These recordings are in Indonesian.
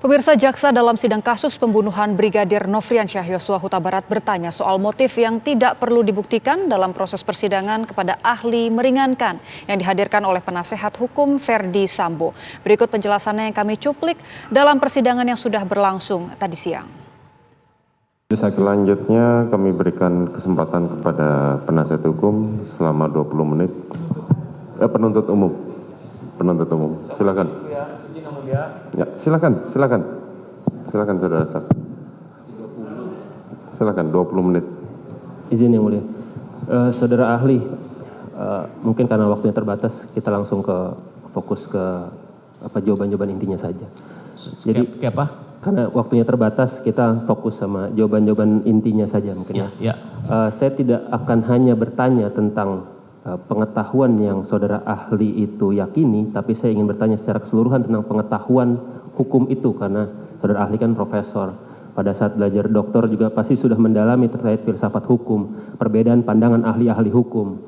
Pemirsa, jaksa dalam sidang kasus pembunuhan Brigadir Nofriansyah Yosua Huta Barat bertanya soal motif yang tidak perlu dibuktikan dalam proses persidangan kepada ahli meringankan yang dihadirkan oleh penasehat hukum Verdi Sambo. Berikut penjelasannya yang kami cuplik dalam persidangan yang sudah berlangsung tadi siang. Selanjutnya kami berikan kesempatan kepada penasihat hukum selama 20 menit. Penuntut umum, silakan. Ya, silakan saudara saksi. Silakan 20 menit. Izin yang mulia. Saudara ahli, mungkin karena waktunya terbatas, kita langsung fokus ke jawaban-jawaban intinya saja. Jadi apa? Karena waktunya terbatas, kita fokus sama jawaban-jawaban intinya saja mungkin ya. Saya tidak akan hanya bertanya tentang pengetahuan yang saudara ahli itu yakini, tapi saya ingin bertanya secara keseluruhan tentang pengetahuan hukum itu, karena saudara ahli kan profesor. Pada saat belajar doktor juga pasti sudah mendalami terkait filsafat hukum, perbedaan pandangan ahli-ahli hukum.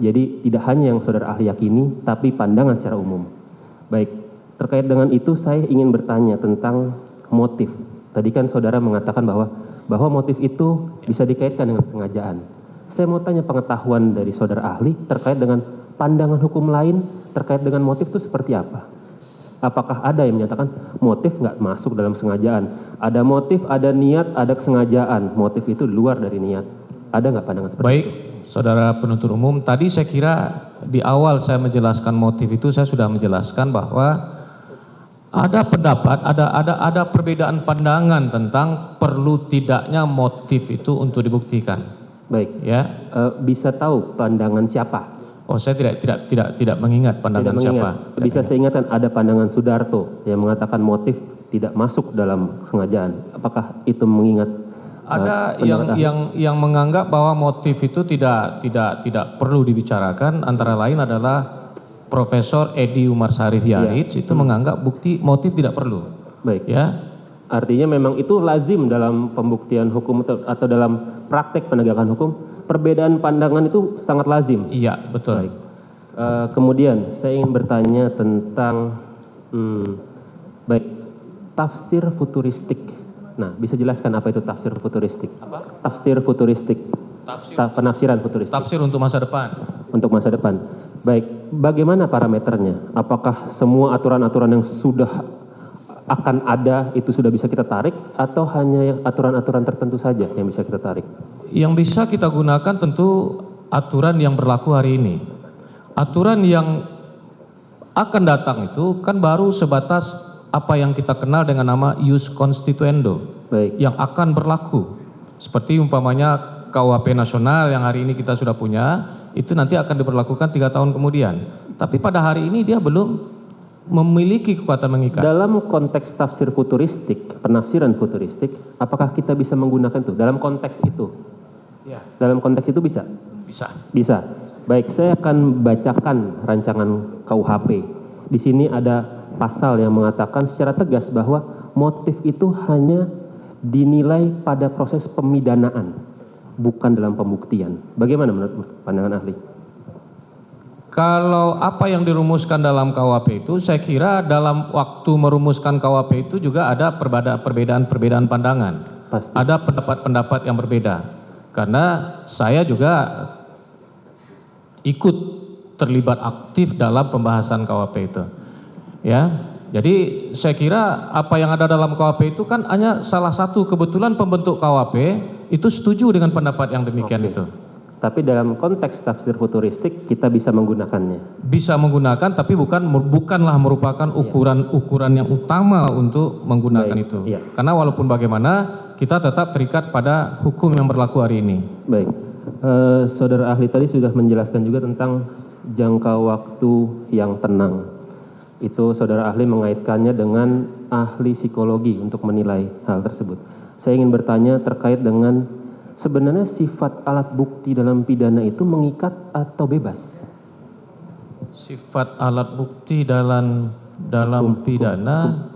Jadi tidak hanya yang saudara ahli yakini, tapi pandangan secara umum. Baik, terkait dengan itu saya ingin bertanya tentang motif. Tadi kan saudara mengatakan bahwa motif itu bisa dikaitkan dengan kesengajaan. Saya mau tanya pengetahuan dari saudara ahli terkait dengan pandangan hukum lain terkait dengan motif itu seperti apa? Apakah ada yang menyatakan motif nggak masuk dalam sengajaan? Ada motif, ada niat, ada kesengajaan. Motif itu luar dari niat. Ada nggak pandangan seperti itu? Baik, saudara penuntut umum, tadi saya kira di awal saya menjelaskan motif itu saya sudah menjelaskan bahwa ada pendapat, ada perbedaan pandangan tentang perlu tidaknya motif itu untuk dibuktikan. Baik, ya. Bisa tahu pandangan siapa? Oh, saya tidak mengingat pandangan siapa. Bisa saya ingatkan ada pandangan Sudarto yang mengatakan motif tidak masuk dalam sengajaan. Apakah itu mengingat? Ada yang menganggap bahwa motif itu tidak perlu dibicarakan. Antara lain adalah Profesor Edi Umar Sarif Yarid itu menganggap motif tidak perlu. Baik. Ya. Artinya memang itu lazim dalam pembuktian hukum atau dalam praktek penegakan hukum, perbedaan pandangan itu sangat lazim. Iya, betul. Baik. Kemudian saya ingin bertanya tentang tafsir futuristik. Nah, bisa jelaskan apa itu tafsir futuristik? Apa? Tafsir futuristik. Penafsiran futuristik. Tafsir untuk masa depan. Untuk masa depan. Baik, bagaimana parameternya? Apakah semua aturan-aturan yang sudah akan ada itu sudah bisa kita tarik, atau hanya aturan-aturan tertentu saja yang bisa kita tarik? Yang bisa kita gunakan tentu aturan yang berlaku hari ini. Aturan yang akan datang itu kan baru sebatas apa yang kita kenal dengan nama ius constituendo. Baik. Yang akan berlaku. Seperti umpamanya KUHP nasional yang hari ini kita sudah punya, itu nanti akan diberlakukan 3 tahun kemudian. Tapi pada hari ini dia belum memiliki kekuatan mengikat. Dalam konteks tafsir futuristik, penafsiran futuristik, apakah kita bisa menggunakan itu dalam konteks itu? Ya. Dalam konteks itu bisa? Bisa. Baik, saya akan bacakan rancangan KUHP. Di sini ada pasal yang mengatakan secara tegas bahwa motif itu hanya dinilai pada proses pemidanaan, bukan dalam pembuktian. Bagaimana menurut pandangan ahli? Kalau apa yang dirumuskan dalam KUHP itu, saya kira dalam waktu merumuskan KUHP itu juga ada perbedaan pandangan. Pasti. Ada pendapat-pendapat yang berbeda. Karena saya juga ikut terlibat aktif dalam pembahasan KUHP itu. Ya. Jadi saya kira apa yang ada dalam KUHP itu kan hanya salah satu, kebetulan pembentuk KUHP itu setuju dengan pendapat yang demikian itu. Tapi dalam konteks tafsir futuristik kita bisa menggunakannya. Bisa menggunakan, tapi bukanlah merupakan ukuran yang utama untuk menggunakan itu. Iya. Karena walaupun bagaimana kita tetap terikat pada hukum yang berlaku hari ini. Baik, saudara ahli tadi sudah menjelaskan juga tentang jangka waktu yang tenang. Itu saudara ahli mengaitkannya dengan ahli psikologi untuk menilai hal tersebut. Saya ingin bertanya terkait dengan sebenarnya sifat alat bukti dalam pidana itu mengikat atau bebas? Sifat alat bukti dalam pidana,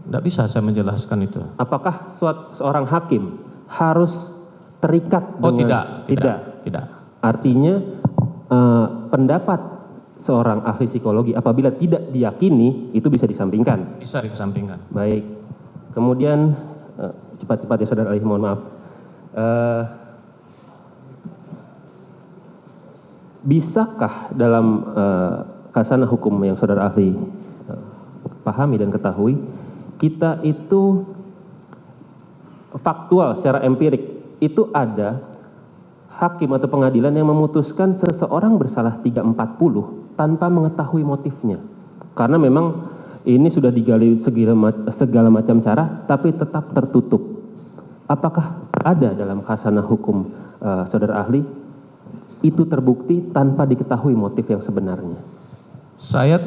tidak bisa saya menjelaskan itu. Apakah seorang hakim harus terikat dengan? Tidak. Artinya pendapat seorang ahli psikologi apabila tidak diyakini itu bisa disampingkan. Bisa dikesampingkan. Baik. Kemudian cepat-cepat ya saudara ahli, mohon maaf. Bisakah dalam khasanah hukum yang saudara ahli pahami dan ketahui, kita itu faktual secara empirik itu ada hakim atau pengadilan yang memutuskan seseorang bersalah 340 tanpa mengetahui motifnya. Karena memang ini sudah digali segala macam cara tapi tetap tertutup. Apakah ada dalam khasanah hukum saudara ahli itu terbukti tanpa diketahui motif yang sebenarnya? Saya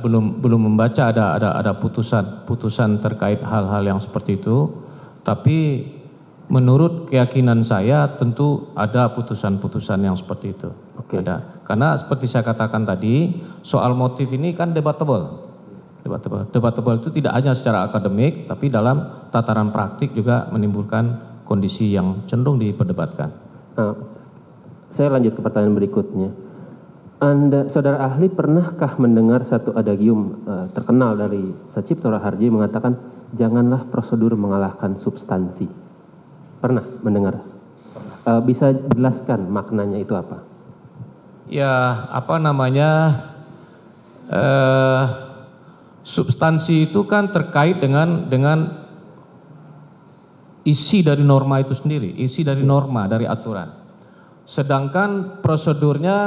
belum membaca ada putusan terkait hal-hal yang seperti itu, tapi menurut keyakinan saya tentu ada putusan-putusan yang seperti itu. Oke. Ada. Karena seperti saya katakan tadi, soal motif ini kan debatable. Debatable itu tidak hanya secara akademik, tapi dalam tataran praktik juga menimbulkan kondisi yang cenderung diperdebatkan. Saya lanjut ke pertanyaan berikutnya. Saudara ahli pernahkah mendengar satu adagium terkenal dari Sacipto Raharjo mengatakan janganlah prosedur mengalahkan substansi? Pernah mendengar? Bisa jelaskan maknanya itu apa? Ya, substansi itu kan terkait dengan isi dari norma itu sendiri, isi dari norma, dari aturan. Sedangkan prosedurnya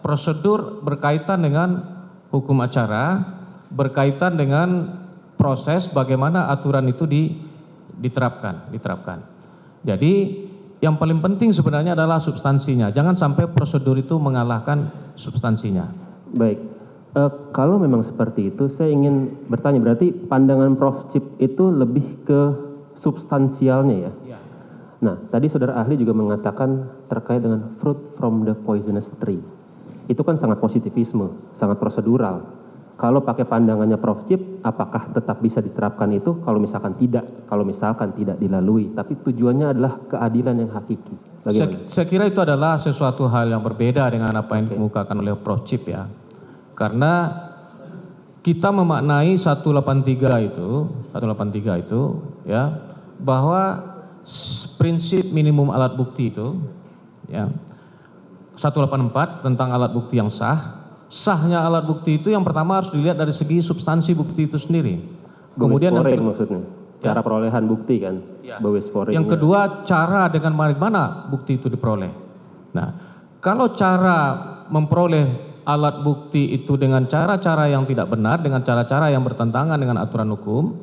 prosedur berkaitan dengan hukum acara, berkaitan dengan proses bagaimana aturan itu diterapkan. Jadi yang paling penting sebenarnya adalah substansinya. Jangan sampai prosedur itu mengalahkan substansinya. Baik. Kalau memang seperti itu, saya ingin bertanya, berarti pandangan Prof. Cip itu lebih ke substansialnya ya? Ya. Nah, tadi saudara ahli juga mengatakan terkait dengan fruit from the poisonous tree. Itu kan sangat positivisme, sangat prosedural. Kalau pakai pandangannya Prof. Cip, apakah tetap bisa diterapkan itu? Kalau misalkan tidak dilalui, tapi tujuannya adalah keadilan yang hakiki. Saya kira itu adalah sesuatu hal yang berbeda dengan apa yang dikemukakan oleh Prof. Cip ya. Karena kita memaknai 183 itu ya, bahwa prinsip minimum alat bukti itu ya, 184 tentang alat bukti yang sahnya alat bukti itu yang pertama harus dilihat dari segi substansi bukti itu sendiri. Kemudian maksudnya cara perolehan bukti kan? Ya. Yang kedua, cara dengan bagaimana bukti itu diperoleh. Nah, kalau cara memperoleh alat bukti itu dengan cara-cara yang tidak benar, dengan cara-cara yang bertentangan dengan aturan hukum,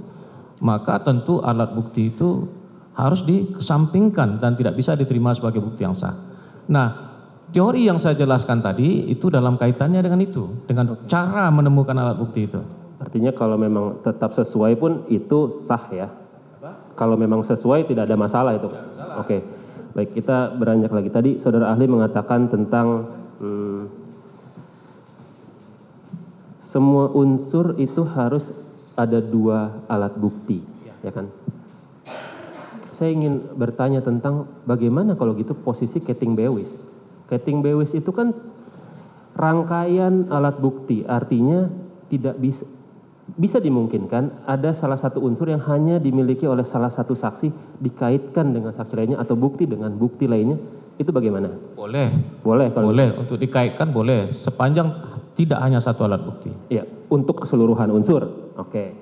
maka tentu alat bukti itu harus dikesampingkan dan tidak bisa diterima sebagai bukti yang sah. Nah, teori yang saya jelaskan tadi itu dalam kaitannya dengan itu, dengan cara menemukan alat bukti itu. Artinya kalau memang tetap sesuai pun itu sah ya? Kalau memang sesuai tidak ada masalah itu? Oke, baik, kita beranjak lagi. Tadi saudara ahli mengatakan tentang semua unsur itu harus ada 2 alat bukti, ya kan? Saya ingin bertanya tentang bagaimana kalau gitu posisi Keting Bewis. Keting Bewis itu kan rangkaian alat bukti, artinya tidak bisa dimungkinkan ada salah satu unsur yang hanya dimiliki oleh salah satu saksi dikaitkan dengan saksi lainnya atau bukti dengan bukti lainnya, itu bagaimana? Boleh kalau untuk dikaitkan boleh, sepanjang tidak hanya satu alat bukti. Iya, untuk keseluruhan unsur. Oke.